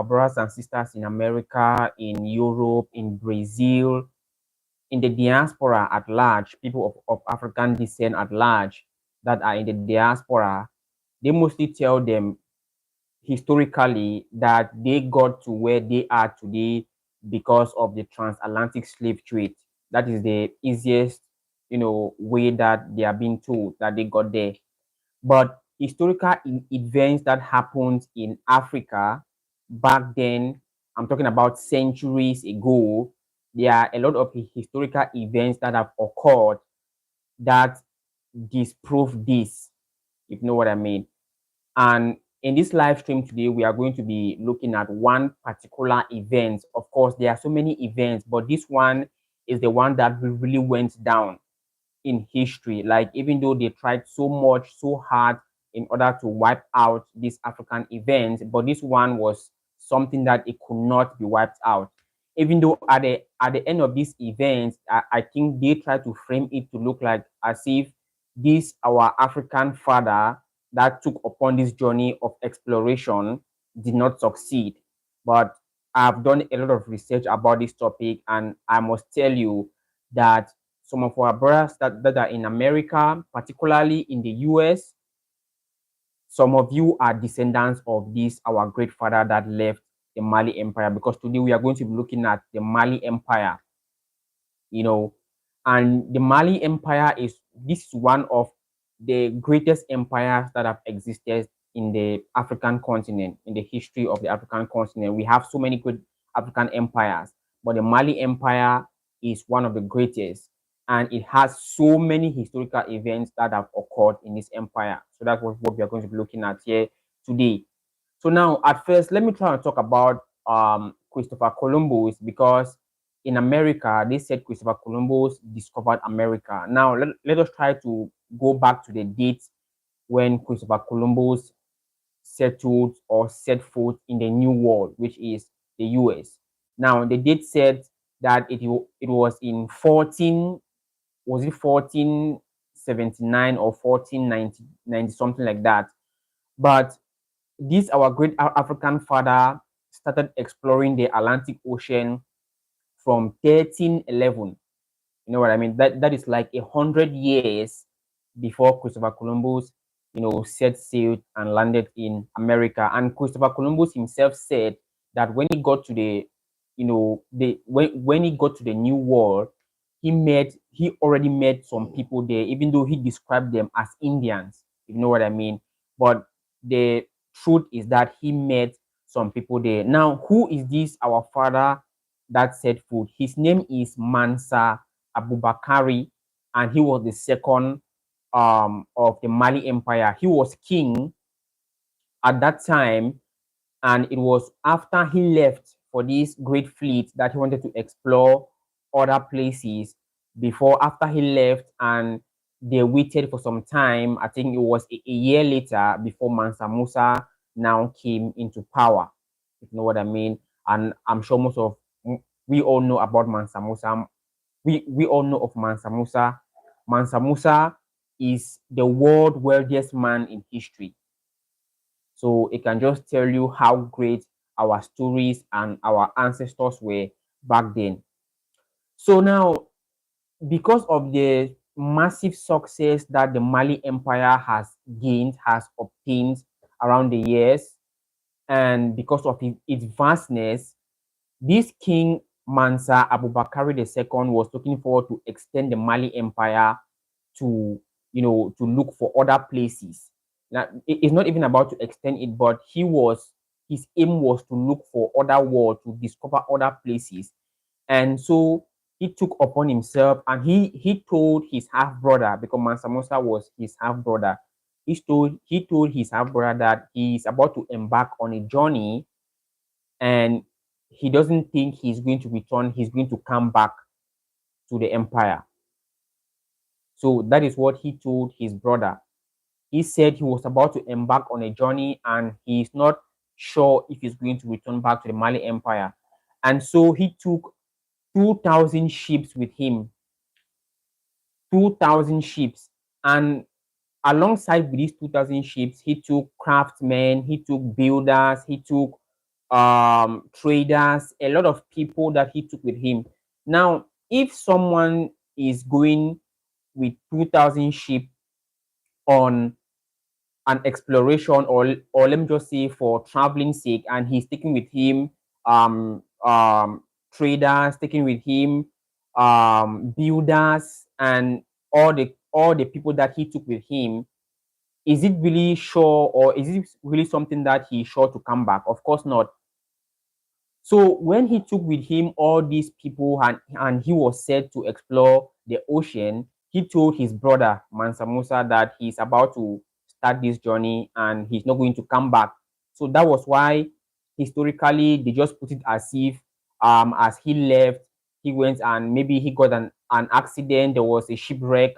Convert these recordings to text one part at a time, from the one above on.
brothers and sisters in America, in Europe, in Brazil, in the diaspora at large, people of African descent at large that are in the diaspora, they mostly tell them historically that they got to where they are today because of the transatlantic slave trade. That is the easiest, way that they are being told that they got there. But historical events that happened in Africa back then, I'm talking about centuries ago, there are a lot of historical events that have occurred that disprove this, if you know what I mean. And in this live stream today, we are going to be looking at one particular event. Of course, there are so many events, but this one is the one that really went down in history. Like, even though they tried so much, so hard in order to wipe out these African events, but this one was something that it could not be wiped out. Even though at the end of these events, I think they try to frame it to look like as if this our African father that took upon this journey of exploration did not succeed. But I've done a lot of research about this topic, and I must tell you that some of our brothers that are in America, particularly in the US, some of you are descendants of this, our great father that left the Mali Empire, because today we are going to be looking at the Mali Empire, and the Mali Empire this is one of the greatest empires that have existed in the African continent, in the history of the African continent. We have so many great African empires, but the Mali Empire is one of the greatest, and it has so many historical events that have occurred in this empire. So that's what we are going to be looking at here today. So now, at first, let me try and talk about Christopher Columbus, because in America, they said Christopher Columbus discovered America. Now, let us try to go back to the date when Christopher Columbus settled or set foot in the New World, which is the US. Now, the date said that it was in 1479 or 1490, something like that. But this our great African father started exploring the Atlantic Ocean from 1311. You know what I mean? That is like 100 years before Christopher Columbus, set sail and landed in America. And Christopher Columbus himself said that when he got to the, when he got to the New World, he already met some people there, even though he described them as Indians, if you know what I mean. But the truth is that he met some people there. Now, who is this our father that set foot? His name is Mansa Abubakari, and he was the second of the Mali Empire. He was king at that time, and it was after he left for this great fleet that he wanted to explore other places. After he left, and they waited for some time, I think it was a year later before Mansa Musa now came into power, if you know what I mean. And I'm sure we all know about Mansa Musa. We all know of Mansa Musa. Mansa Musa is the world wealthiest man in history. So it can just tell you how great our stories and our ancestors were back then. So now, because of the massive success that the Mali Empire has obtained around the years, and because of its vastness, this king Mansa Abubakari II was looking forward to extend the Mali Empire to, to look for other places. Now, it's not even about to extend it, but his aim was to look for other worlds, to discover other places. And so he took upon himself, and he told his half brother, because Mansa Musa was his half brother. He told his half brother that he is about to embark on a journey, and he doesn't think he's going to return. He's going to come back to the empire. So that is what he told his brother. He said he was about to embark on a journey, and he is not sure if he's going to return back to the Mali Empire. And so he took 2,000 ships with him. 2,000 ships. And alongside with these 2,000 ships, he took craftsmen, he took builders, he took traders, a lot of people that he took with him. Now, if someone is going with 2,000 sheep on an exploration, or let me just say for traveling sake, and he's taking with him um um traders, taking with him builders, and all the people that he took with him, is it really sure, or is it really something that he's sure to come back? Of course not. So when he took with him all these people, and he was set to explore the ocean, he told his brother Mansa Musa that he's about to start this journey and he's not going to come back. So that was why historically they just put it as if as he left, he went and maybe he got an accident, there was a shipwreck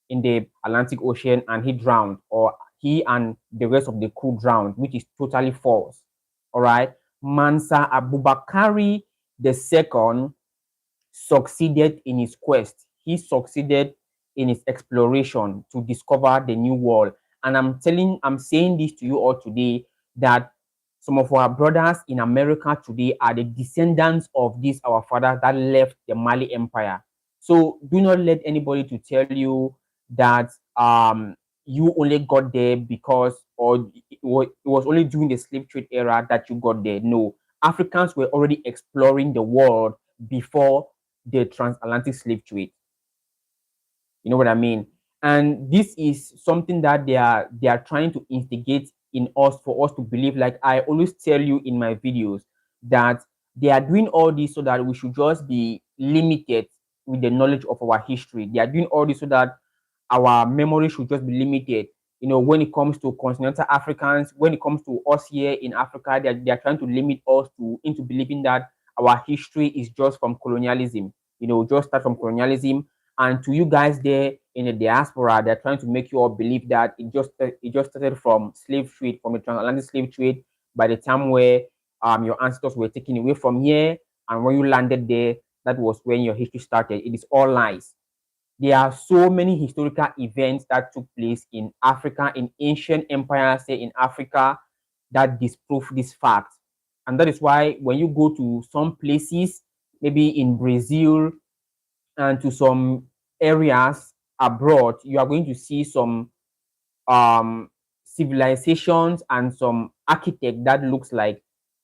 in the Atlantic Ocean and he drowned, or he and the rest of the crew drowned, which is totally false. All right. Mansa Abubakari II succeeded in his quest. He succeeded in his exploration to discover the new world. And I'm saying this to you all today, that some of our brothers in America today are the descendants of these our fathers that left the Mali Empire. So do not let anybody to tell you that you only got there because, or it was only during the slave trade era that you got there. No, Africans were already exploring the world before the transatlantic slave trade. You know what I mean? And this is something that they are trying to instigate in us, for us to believe. Like I always tell you in my videos, that they are doing all this so that we should just be limited with the knowledge of our history. They are doing all this so that our memory should just be limited. You know, when it comes to continental Africans, when it comes to us here in Africa, they are trying to limit us to into believing that our history is just from colonialism. You know, just start from colonialism. And to you guys there in the diaspora, they're trying to make you all believe that it just started from slave trade, from the transatlantic slave trade, by the time where your ancestors were taken away from here, and when you landed there, that was when your history started. It is all lies. There are so many historical events that took place in Africa, in ancient empires, say in Africa, that disprove this fact. And that is why when you go to some places, maybe in Brazil, and to some areas abroad, you are going to see some civilizations and some architect that looks like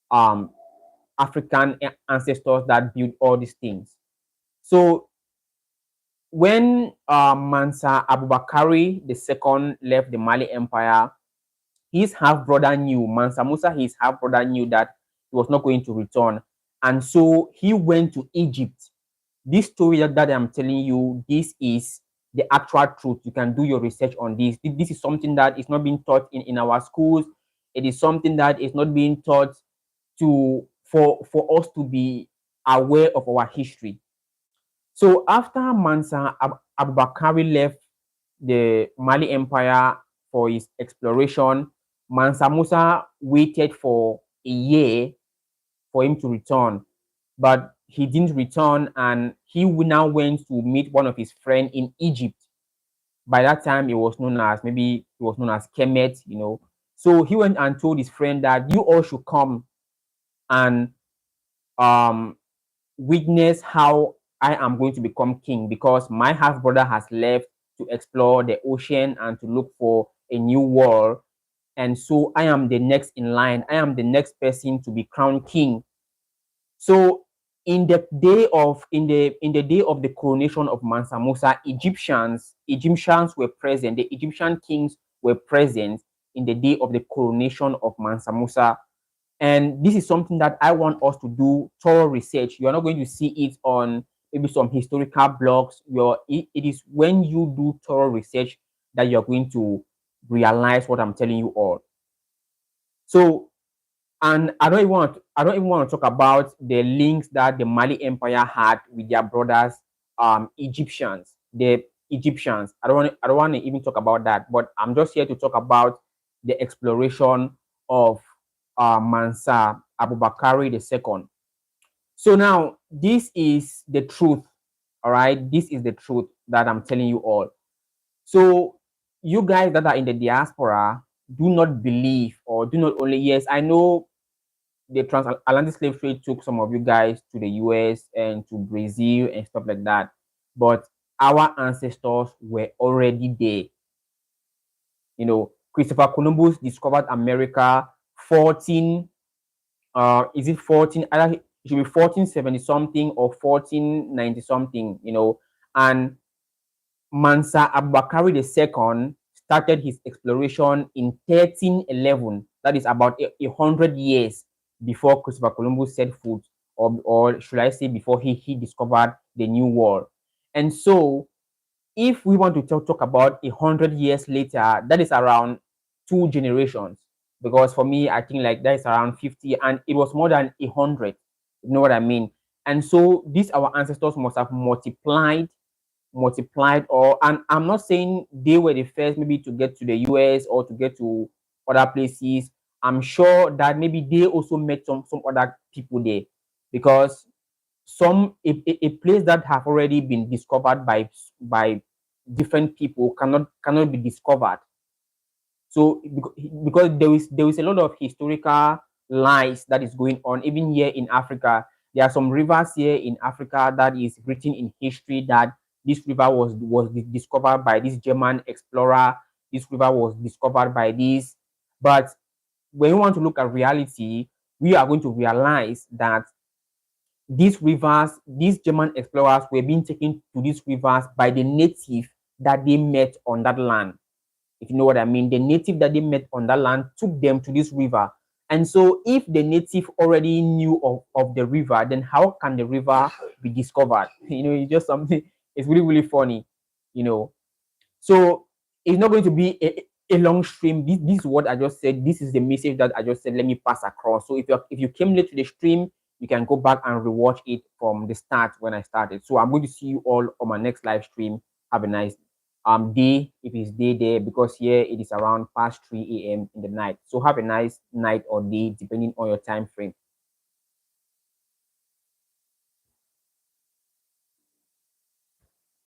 um, African ancestors that built all these things. So when Mansa Abubakari II left the Mali Empire, his half brother knew, Mansa Musa, his half brother knew that he was not going to return. And so he went to Egypt. This story that I'm telling you, this is the actual truth. You can do your research on this. This is something that is not being taught in our schools. It is something that is not being taught for us to be aware of our history. So after Mansa Abubakari left the Mali Empire for his exploration, Mansa Musa waited for a year for him to return, but he didn't return, and he now went to meet one of his friends in Egypt. By that time, it was known as Kemet, you know. So he went and told his friend that you all should come and um witness how I am going to become king, because my half brother has left to explore the ocean and to look for a new world. And so I am the next in line. I am the next person to be crowned king. So in the day of the coronation of Mansa Musa, Egyptians were present. The Egyptian kings were present in the day of the coronation of Mansa Musa. And this is something that I want us to do thorough research. You are not going to see it on maybe some historical blogs. It is when you do thorough research that you're going to realize what I'm telling you all. So, and I don't even want to talk about the links that the Mali Empire had with their brothers, Egyptians. The Egyptians. I don't want to even talk about that. But I'm just here to talk about the exploration of Mansa Abubakari II. So now this is the truth. All right, this is the truth that I'm telling you all. So you guys that are in the diaspora, do not believe, or do not only, yes, I know the transatlantic slave trade took some of you guys to the US and to Brazil and stuff like that. But our ancestors were already there. You know, Christopher Columbus discovered America 14, is it 14? Either it should be 1470 something or 1490 something, you know. And Mansa Abubakari II started his exploration in 1311. That is about 100 years before Christopher Columbus set foot, or should I say, before he discovered the New World. And so, if we want to talk about 100 years later, that is around 2 generations. Because for me, I think like that is around 50, and it was more than 100. You know what I mean? And so, these our ancestors must have multiplied, or, and I'm not saying they were the first maybe to get to the US or to get to other places. I'm sure that maybe they also met some other people there, because a place that have already been discovered by different people cannot be discovered. So because there is a lot of historical lies that is going on even here in Africa. There are some rivers here in Africa that is written in history that this river was discovered by this German explorer. This river was discovered by this. But when we want to look at reality, we are going to realize that these rivers, these German explorers were being taken to these rivers by the native that they met on that land. If you know what I mean, the native that they met on that land took them to this river. And so, if the native already knew of the river, then how can the river be discovered? You know, it's just something, it's really, really funny, you know. So, it's not going to be a long stream. This is what I just said. This is the message that I just said. Let me pass across. So, if you came late to the stream, you can go back and rewatch it from the start when I started. So, I'm going to see you all on my next live stream. Have a nice day, if it's day there, because here it is around past 3 a.m. in the night. So have a nice night or day depending on your time frame.